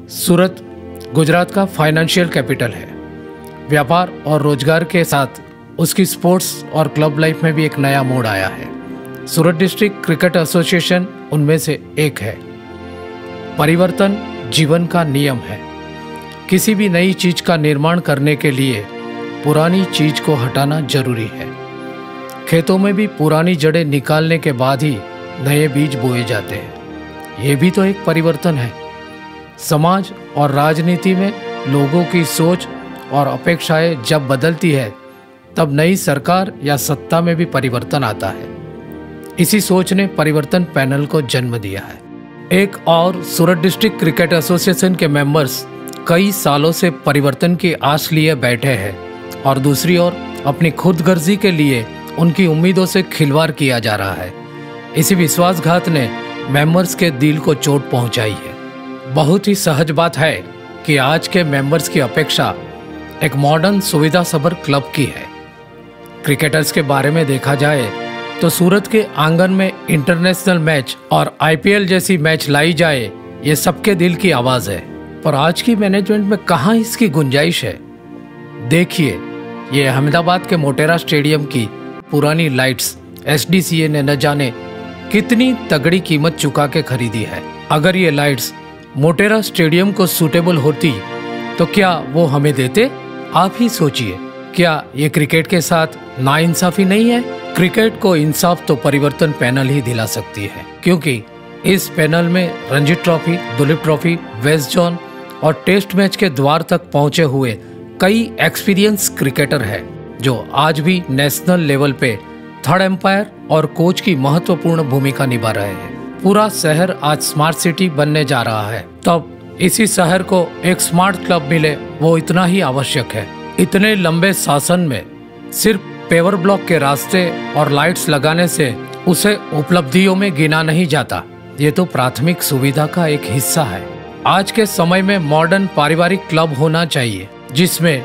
सूरत गुजरात का financial capital है। व्यापार और रोजगार के साथ उसकी स्पोर्ट्स और क्लब लाइफ में भी एक नया मोड़ आया है। सूरत डिस्ट्रिक्ट क्रिकेट एसोसिएशन उनमें से एक है। परिवर्तन जीवन का नियम है। किसी भी नई चीज का निर्माण करने के लिए पुरानी चीज को हटाना जरूरी है। खेतों में भी पुरानी जड़ें निकालने के बाद ही नए बीज बोए जाते हैं। ये भी तो एक परिवर्तन है। समाज और राजनीति में लोगों की सोच और अपेक्षाएं जब बदलती है तब नई सरकार या सत्ता में भी परिवर्तन आता है। इसी सोच ने परिवर्तन पैनल को जन्म दिया है। एक और सूरत डिस्ट्रिक्ट क्रिकेट एसोसिएशन के मेंबर्स कई सालों से परिवर्तन की आस लिए बैठे हैं और दूसरी ओर अपनी खुदगर्जी के लिए उनकी उम्मीदों से खिलवाड़ किया जा रहा है। इसी विश्वासघात ने मेंबर्स के दिल को चोट पहुंचाई है। बहुत ही सहज बात है कि आज के मेंबर्स की अपेक्षा एक मॉडर्न सुविधा सभर क्लब की है। क्रिकेटर्स के बारे में देखा जाए तो सूरत के आंगन में इंटरनेशनल मैच और आईपीएल जैसी मैच लाई जाए, ये सबके दिल की आवाज है। पर आज की मैनेजमेंट में कहाँ इसकी गुंजाइश है। देखिए, ये अहमदाबाद के मोटेरा स्टेडियम की पुरानी लाइट्स एसडीसीए ने न जाने कितनी तगड़ी कीमत चुका के खरीदी है। अगर ये लाइट्स मोटेरा स्टेडियम को सूटेबल होती तो क्या वो हमें देते? आप ही सोचिए, क्या ये क्रिकेट के साथ नाइंसाफी नहीं है? क्रिकेट को इंसाफ तो परिवर्तन पैनल ही दिला सकती है, क्योंकि इस पैनल में Ranji trophy, Duleep trophy, west zone और टेस्ट मैच के द्वार तक पहुंचे हुए कई एक्सपीरियंस क्रिकेटर है जो आज भी नेशनल लेवल पे थर्ड एम्पायर और कोच की महत्वपूर्ण भूमिका निभा रहे हैं। पूरा शहर आज स्मार्ट सिटी बनने जा रहा है, तब इसी शहर को एक स्मार्ट क्लब मिले वो इतना ही आवश्यक है। इतने लंबे शासन में सिर्फ पेवर ब्लॉक के रास्ते और लाइट्स लगाने से उसे उपलब्धियों में गिना नहीं जाता। ये तो प्राथमिक सुविधा का एक हिस्सा है। आज के समय में मॉडर्न पारिवारिक क्लब होना चाहिए जिसमें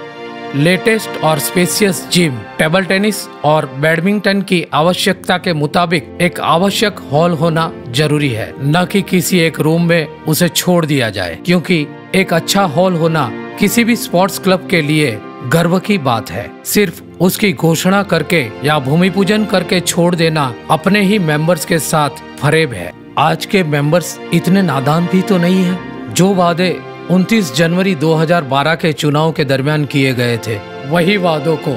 लेटेस्ट और स्पेशियस जिम, टेबल टेनिस और बैडमिंटन की आवश्यकता के मुताबिक एक आवश्यक हॉल होना जरूरी है, न कि किसी एक रूम में उसे छोड़ दिया जाए, क्योंकि एक अच्छा हॉल होना किसी भी स्पोर्ट्स क्लब के लिए गर्व की बात है। सिर्फ उसकी घोषणा करके या भूमि पूजन करके छोड़ देना अपने ही मेंबर्स के साथ फरेब है। आज के मेंबर्स इतने नादान भी तो नहीं है। जो वादे 29 जनवरी 2012 के चुनाव के दरमियान किए गए थे, वही वादों को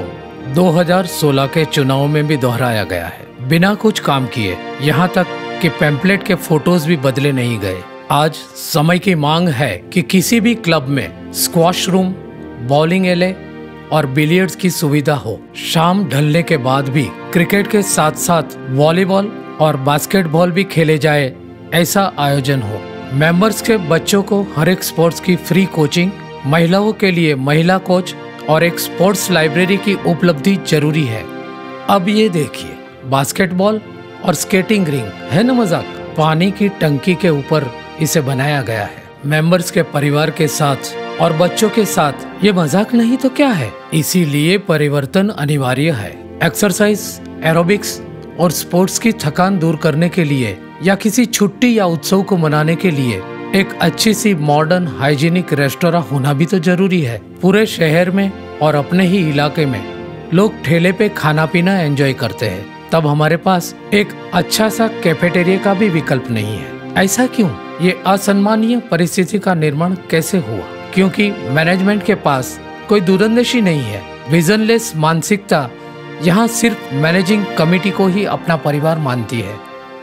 2016 के चुनाव में भी दोहराया गया है, बिना कुछ काम किए। यहाँ तक कि पैम्पलेट के फोटोज भी बदले नहीं गए। आज समय की मांग है कि किसी भी क्लब में स्क्वॉश रूम, बॉलिंग एले और बिलियर्ड्स की सुविधा हो। शाम ढलने के बाद भी क्रिकेट के साथ साथ वॉलीबॉल और बास्केटबॉल भी खेले जाए, ऐसा आयोजन हो। मेंबर्स के बच्चों को हर एक स्पोर्ट्स की फ्री कोचिंग, महिलाओं के लिए महिला कोच और एक स्पोर्ट्स लाइब्रेरी की उपलब्धि जरूरी है। अब ये देखिए, बास्केटबॉल और स्केटिंग रिंग है न मजाक, पानी की टंकी के ऊपर इसे बनाया गया है। मेंबर्स के परिवार के साथ और बच्चों के साथ ये मजाक नहीं तो क्या है। इसीलिए परिवर्तन अनिवार्य है। एक्सरसाइज, एरोबिक्स और स्पोर्ट्स की थकान दूर करने के लिए या किसी छुट्टी या उत्सव को मनाने के लिए एक अच्छी सी मॉडर्न हाइजीनिक रेस्टोरेंट होना भी तो जरूरी है। पूरे शहर में और अपने ही इलाके में लोग ठेले पे खाना पीना एंजॉय करते हैं, तब हमारे पास एक अच्छा सा कैफेटेरिया का भी विकल्प नहीं है। ऐसा क्यों? ये असम्मानीय परिस्थिति का निर्माण कैसे हुआ? क्योंकि मैनेजमेंट के पास कोई दूरंदेशी नहीं है। विजनलेस मानसिकता यहाँ सिर्फ मैनेजिंग कमेटी को ही अपना परिवार मानती है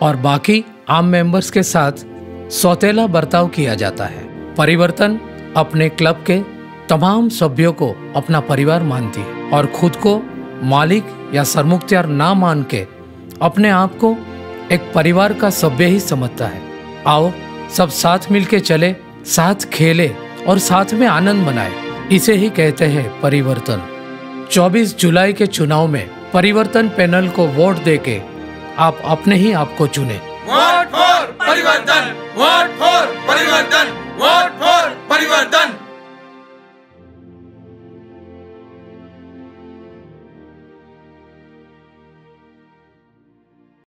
और बाकी आम मेंबर्स के साथ सौतेला बर्ताव किया जाता है। परिवर्तन अपने क्लब के तमाम सभ्यों को अपना परिवार मानती है और खुद को मालिक या सरमुख्तियार ना मान के अपने आप को एक परिवार का सभ्य ही समझता है। आओ सब साथ मिलके चले, साथ खेले और साथ में आनंद मनाए। इसे ही कहते हैं परिवर्तन। 24 जुलाई के चुनाव में परिवर्तन पैनल को वोट देके आप अपने ही आप को चुने। वोट फॉर परिवर्तन, वोट फॉर परिवर्तन, वोट फॉर परिवर्तन।